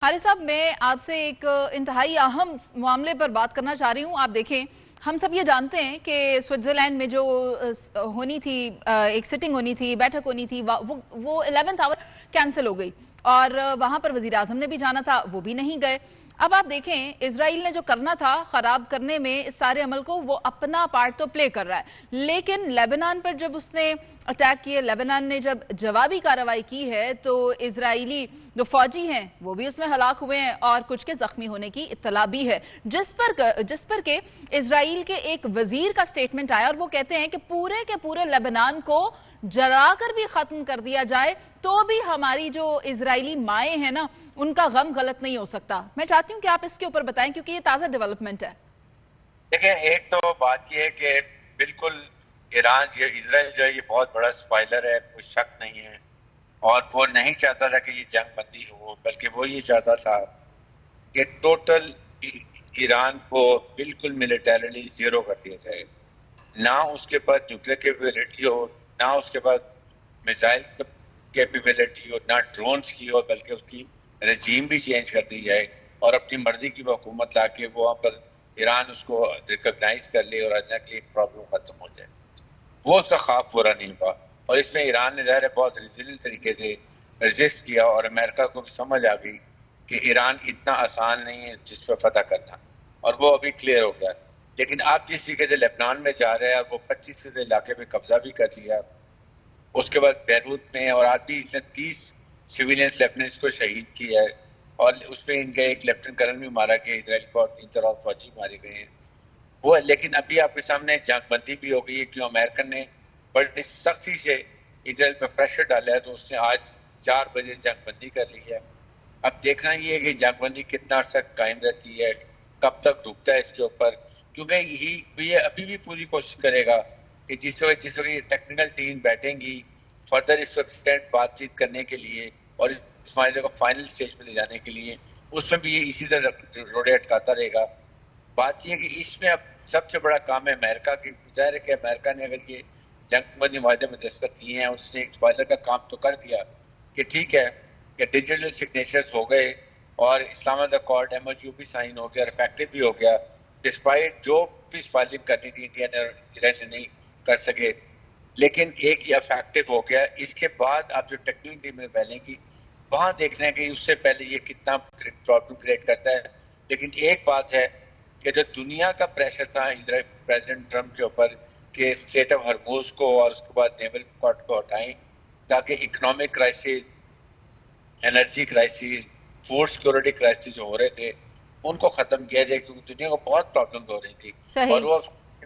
हारिस साहब, मैं आपसे एक इंतहाई अहम मामले पर बात करना चाह रही हूँ। आप देखें, हम सब ये जानते हैं कि स्विट्जरलैंड में जो होनी थी, एक सिटिंग होनी थी, बैठक होनी थी, वो 11th आवर कैंसिल हो गई और वहां पर वजीर आजम ने भी जाना था, वो भी नहीं गए। अब आप देखें, इजराइल ने जो करना था खराब करने में इस सारे अमल को, वो अपना पार्ट तो प्ले कर रहा है, लेकिन लेबनान पर जब उसने अटैक किए, लेबनान ने जब जवाबी कार्रवाई की है, तो इजरायली जो फौजी हैं वो भी उसमें हलाक हुए हैं और कुछ के जख्मी होने की इत्तला भी है, जिस पर के इजराइल के एक वजीर का स्टेटमेंट आया और वो कहते हैं कि पूरे के पूरे लेबनान को जलाकर भी खत्म कर दिया जाए तो भी हमारी जो इजरायली माएँ हैं ना, उनका गम गलत नहीं हो सकता। मैं चाहती हूं कि आप इसके ऊपर बताएं, क्योंकि ये ताजा डेवलपमेंट है। देखिए, एक तो बात यह है कि बिल्कुल ईरान इजराइल जो है ये बहुत बड़ा स्पॉइलर है, कोई शक नहीं है, और वो नहीं चाहता था कि ये जंग बंदी हो, बल्कि वो ये चाहता था कि टोटल ईरान को बिल्कुल मिलिटरीली जीरो कर दिया जाए। ना उसके पास न्यूक्लियर कैपेबिलिटी हो, ना उसके पास मिसाइल कैपेबिलिटी हो, ना ड्रोन्स की हो, बल्कि उसकी रजीम भी चेंज कर दी जाए और अपनी मर्जी की हुकूमत ला के वहाँ पर ईरान उसको रिकॉग्नाइज कर ले और अल्टीमेटली प्रॉब्लम खत्म हो जाए। वो उसका ख्वाब पूरा नहीं हुआ और इसमें ईरान ने ज़ाहिर है बहुत रेजिलिएंट तरीके से रजिस्ट किया और अमेरिका को भी समझ आ गई कि ईरान इतना आसान नहीं है जिस पर फतह करना, और वो अभी क्लियर हो गया। लेकिन आप जिस तरीके से लेबनान में जा रहे हैं, वो 25 फीसद इलाके में कब्जा भी कर लिया, उसके बाद बैरूत में, और आज भी इसने 30 सिविलियन लेफ्टिनेंट्स को शहीद किया है और उसमें इनका एक लेफ्टिनेंट कर्नल भी मारा गया इसराइल को, और 3-4 और फौजी मारे गए हैं वो। लेकिन अभी आपके सामने जंगबंदी भी हो गई है, क्यों अमेरिकन ने बड़ी सख्ती से इसराइल पर प्रेशर डाला है, तो उसने आज 4 बजे जंगबंदी कर ली है। अब देखना ये है कि जंगबंदी कितना अर्सा कायम रहती है, कब तक रुकता है इसके ऊपर, क्योंकि ये अभी भी पूरी कोशिश करेगा कि जिस वक्त ये टेक्निकल टीम बैठेंगी फर्दर इस वक्त बातचीत करने के लिए और इस मामले को फाइनल स्टेज पर ले जाने के लिए, उसमें भी ये इसी तरह रोड़े अटकाता रहेगा। बात यह कि इसमें अब सबसे बड़ा काम है अमेरिका की। जाहिर है कि अमेरिका ने अगर ये जंगबंदी माहदे में दस्तखत किए हैं, उसने एक स्पॉइलर का काम तो कर दिया कि ठीक है कि डिजिटल सिग्नेचर्स हो गए और इस्लामाबाद अकॉर्ड MOU भी साइन हो गया, इफेक्टिव भी हो गया, डिस्पाइट जो भी स्पॉइलिंग करनी थी इंडिया ने और इसराइल ने नहीं कर सके, लेकिन एक ही इफेक्टिव हो गया। इसके बाद आप जो टेक्निकल टीम में फैलेंगी, वहाँ देखना है कि उससे पहले ये कितना प्रॉब्लम क्रिएट करता है। लेकिन एक बात है कि जो दुनिया का प्रेशर था इजराइल प्रेसिडेंट ट्रम्प के ऊपर कि स्टेट ऑफ हरमूज को और उसके बाद नेवल कॉर्ट को हटाएं, ताकि economic crisis, energy crisis, food security crisis जो हो रहे थे उनको खत्म किया जाए, क्योंकि दुनिया को बहुत प्रॉब्लम हो रही थी और वो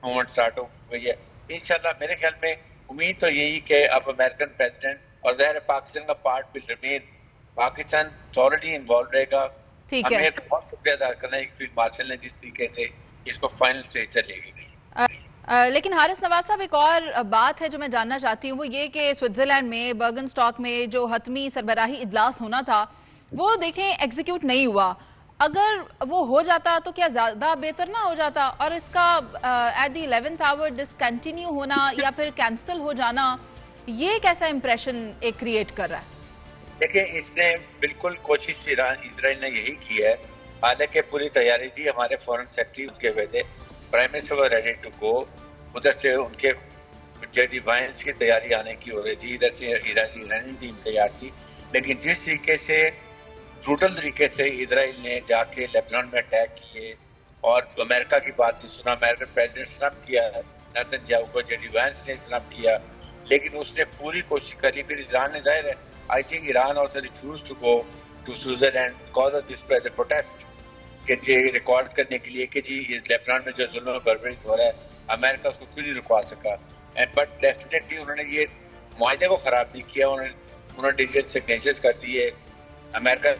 मूवमेंट स्टार्ट हो गई है। इंशाल्लाह मेरे ख्याल में उम्मीद तो यही कि अब अमेरिकन प्रेसिडेंट और ज़ाहिर पाकिस्तान का part will remain, Pakistan thoroughly involve रहेगा। हमें बहुत शुक्रिया अदा करना है फील्ड मार्शल ने जिस तरीके से इसको फाइनल स्टेज तक ले गई। लेकिन हारिस नवाज साहब, एक और बात है जो मैं जानना चाहती हूँ, वो ये कि स्विट्जरलैंड में बर्गनस्टॉक में जो हतमी सरबराही इजलास होना था वो देखें एग्जीक्यूट नहीं हुआ। अगर वो हो जाता तो क्या ज्यादा बेहतर ना हो जाता, और इसका at the 11th our discontinue होना या फिर कैंसिल हो जाना, ये कैसा इंप्रेशन एक क्रिएट कर रहा है? देखिए, इसने बिल्कुल कोशिश इजराइल ने यही की है, हालांकि पूरी तैयारी थी, हमारे फॉरेन सेक्रेटरी उसके हुए थे, prime minister were ready to go, उधर से उनके जेडी वाइंस की तैयारी आने की हो रही थी, इधर से ईरानी टीम तैयार थी। लेकिन जिस तरीके से ब्रूटल तरीके से इजराइल ने जाके लेबनान में अटैक किए और अमेरिका की बात नहीं सुना, अमेरिकन प्रेसिडेंट स्नब किया नेतन्याहू को, जेडी वाइंस ने स्नब किया, लेकिन उसने पूरी कोशिश करी। फिर ईरान ने, जाहिर है, I think Iran also refuse to go to Switzerland because of this protest, कि जी रिकॉर्ड करने के लिए कि जी लेबनान में जो जुल्म बर्बरी हो रहा है, अमेरिका उसको क्यों नहीं रुकवा सका। बट डेफिनेटली उन्होंने ये मुआहदे को खराब नहीं किया, उन्होंने डिजिटल सिग्नेचर्स कर दिए। अमेरिका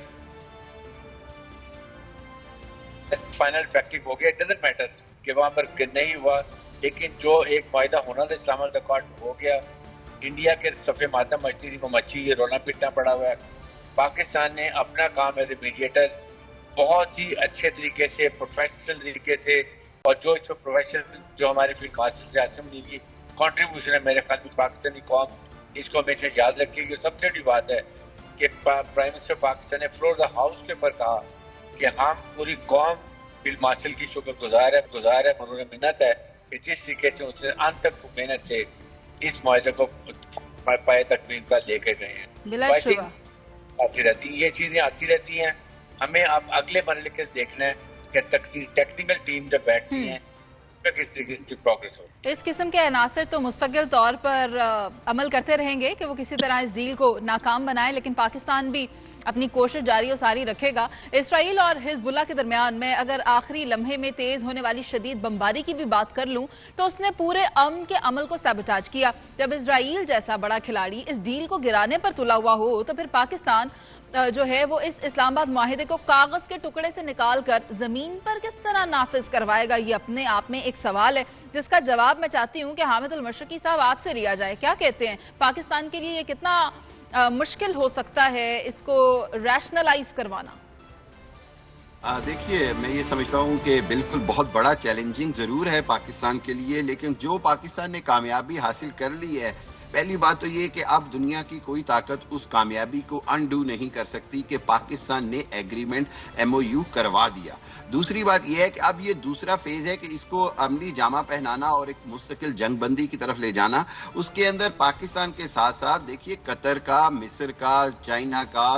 फाइनल इफेक्टिव हो गया, इट डजंट मैटर कि वहां पर नहीं हुआ, लेकिन जो एक मुआहदा होना था इस्लामाबाद अकॉर्ड हो गया। इंडिया के सफ़े मातम मचती थी, वो मची, ये रोना पीटना पड़ा हुआ है। पाकिस्तान ने अपना काम एज ए मीडिएटर बहुत ही अच्छे तरीके से, प्रोफेशनल तरीके से, और जो इस प्रोफेशनल जो हमारे फील्ड मार्शल आसिम अली की कॉन्ट्रीब्यूशन है, मेरे ख्याल में पाकिस्तानी कौम इसको हमेशा याद रखेगी। सबसे बड़ी बात है کہ پرائم منسٹر پاکستان نے فلور دا ہاؤس کے اوپر کہا کہ ہم پوری قوم فیلڈ مارشل کی شکر گزار ہے مرور منت ہے کہ جس طریقے سے اس نے انت تک محنت سے اس معاہدے کو پائے تکمیل کا لے کے گئے ہیں. بلا شبہ آتی رہتی ہیں یہ چیزیں آتی رہتی ہیں. ہمیں اب اگلے مرحلے کے دیکھنا ہے کہ ٹیکنیکل ٹیم جب بیٹھتی ہیں کس طریقے سے پروگریس ہو. اس قسم کے عناصر تو مستقل طور پر عمل کرتے رہیں گے کہ وہ کسی طرح اس ڈیل کو ناکام بنائے، لیکن پاکستان بھی اپنی کوشش جاری و ساری رکھے گا. اسرائیل اور حزب اللہ کے درمیان میں اگر آخری لمحے میں تیز ہونے والی شدید بمباری کی بھی بات کر لوں تو اس نے پورے امن کے عمل کو سیبوٹاج کیا. جب اسرائیل جیسا بڑا کھلاڑی اس ڈیل کو گرانے پر تلا ہوا ہو تو پھر پاکستان جو ہے وہ اس اسلام آباد معاہدے کو کاغذ کے ٹکڑے سے نکال کر زمین پر کس طرح نافذ کروائے گا؟ یہ اپنے آپ میں ایک سوال ہے جس کا جواب میں چاہتی ہوں کہ حامد المشرقی صاحب آپ سے لیا جائے. کیا کہتے ہیں پاکستان کے لیے یہ کتنا مشکل ہو سکتا ہے اس کو ریشنلائز کروانا؟ دیکھیے میں یہ سمجھتا ہوں کہ بالکل بہت بڑا چیلنجنگ ضرور ہے پاکستان کے لیے، لیکن جو پاکستان نے کامیابی حاصل کر لی ہے، پہلی بات تو یہ کہ اب دنیا کی کوئی طاقت اس کامیابی کو انڈو نہیں کر سکتی کہ پاکستان نے ایگریمنٹ MOU کروا دیا. دوسری بات یہ ہے کہ اب یہ دوسرا فیز ہے کہ اس کو عملی جامہ پہنانا اور ایک مستقل جنگ بندی کی طرف لے جانا. اس کے اندر پاکستان کے ساتھ ساتھ دیکھیے قطر کا، مصر کا، چائنا کا،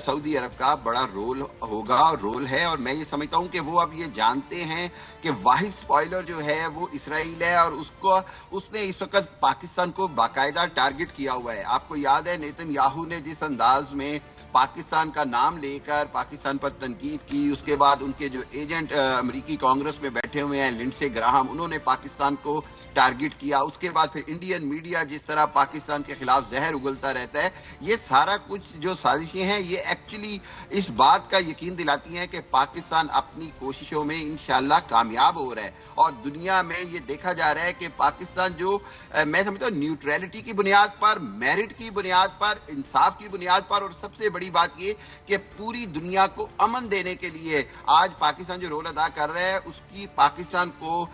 سعودی عرب کا بڑا رول ہوگا اور رول ہے، اور میں یہ سمجھتا ہوں کہ وہ اب یہ جانتے ہیں کہ واحد سپوائلر جو ہے وہ اسرائیل ہے، اور اس نے اس وقت پاکستان کو باقاعدہ ٹارگٹ کیا ہوا ہے. آپ کو یاد ہے نیتن یاہو نے جس انداز میں پاکستان کا نام لے کر پاکستان پر تنقید کی، اس کے بعد ان کے جو ایجنٹ امریکی کانگریس میں بیٹھے ہوئے ہیں لنڈسے گراہم، انہوں نے پاکستان کو ٹارگٹ کیا. اس کے بعد پھر انڈین میڈیا جس طرح پاکستان کے خلاف زہر اگلتا رہتا ہے. یہ سارا کچھ جو سازشیں ہیں یہ ایکچولی اس بات کا یقین دلاتی ہیں کہ پاکستان اپنی کوششوں میں انشاءاللہ کامیاب ہو رہا ہے، اور دنیا میں یہ دیکھا جا رہا ہے کہ پاکستان جو میں سمجھتا ہوں نیوٹریلٹی کی بنیاد پر، میرٹ کی بنیاد پر، انصاف کی بنیاد پر، اور سب سے بڑی بات یہ کہ پوری دنیا کو امن دینے کے لیے آج پاکستان جو رول ادا کر رہا ہے اس کی پاکستان کو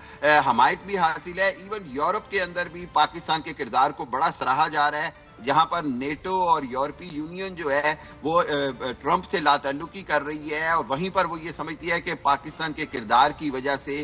حمایت بھی حاصل ہے. ایون یورپ کے اندر بھی پاکستان کے کردار کو بڑا سراہا جا رہا ہے، جہاں پر نیٹو اور یورپی یونین جو ہے وہ ٹرمپ سے لا تعلقی کر رہی ہے، اور وہیں پر وہ یہ سمجھتی ہے کہ پاکستان کے کردار کی وجہ سے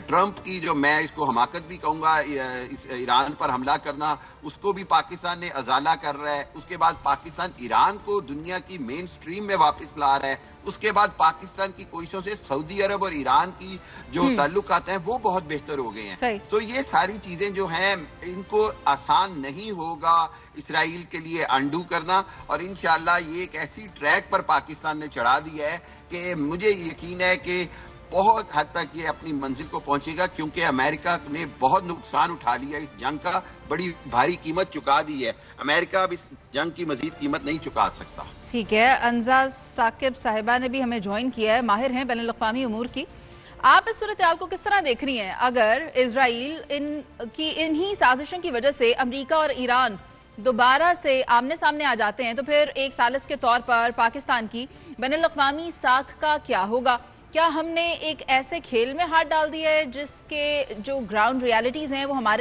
ٹرمپ کی جو میں اس کو حماقت بھی کہوں گا ایران پر حملہ کرنا، اس کو بھی پاکستان نے ازالہ کر رہا ہے. اس کے بعد پاکستان ایران کو دنیا کی مین سٹریم میں واپس لا رہا ہے. اس کے بعد پاکستان کی کوششوں سے سعودی عرب اور ایران کی جو تعلقات ہیں وہ بہت بہتر ہو گئے ہیں. تو یہ ساری چیزیں جو ہیں ان کو آسان نہیں ہوگا اسرائیل کے لیے انڈو کرنا، اور انشاءاللہ یہ ایک ایسی ٹریک پر پاکستان نے چڑھا دیا ہے کہ مجھے یقین ہے کہ بہت حد تک یہ اپنی منزل کو پہنچے گا، کیونکہ امریکہ نے بہت نقصان اٹھا لیا اس جنگ کا، بڑی بھاری قیمت چکا دی ہے. امریکہ اب اس جنگ کی مزید قیمت نہیں چکا سکتا. ٹھیک ہے، انزا ثاقب صاحبہ نے بھی ہمیں جوائن کیا ہے، ماہر ہیں بین الاقوامی امور کی. آپ اس صورتحال کو کس طرح دیکھ رہی ہیں اگر اسرائیل انہی سازشوں کی وجہ سے امریکہ اور ایران دوبارہ سے آمنے سامنے آ جاتے ہیں تو پھر ایک ثالث کے طور پر پاکستان کی بین الاقوامی ساکھ کا کیا ہوگا؟ کیا ہم نے ایک ایسے کھیل میں ہاتھ ڈال دیا ہے جس کے جو گراؤنڈ ریالٹیز ہیں وہ ہمارے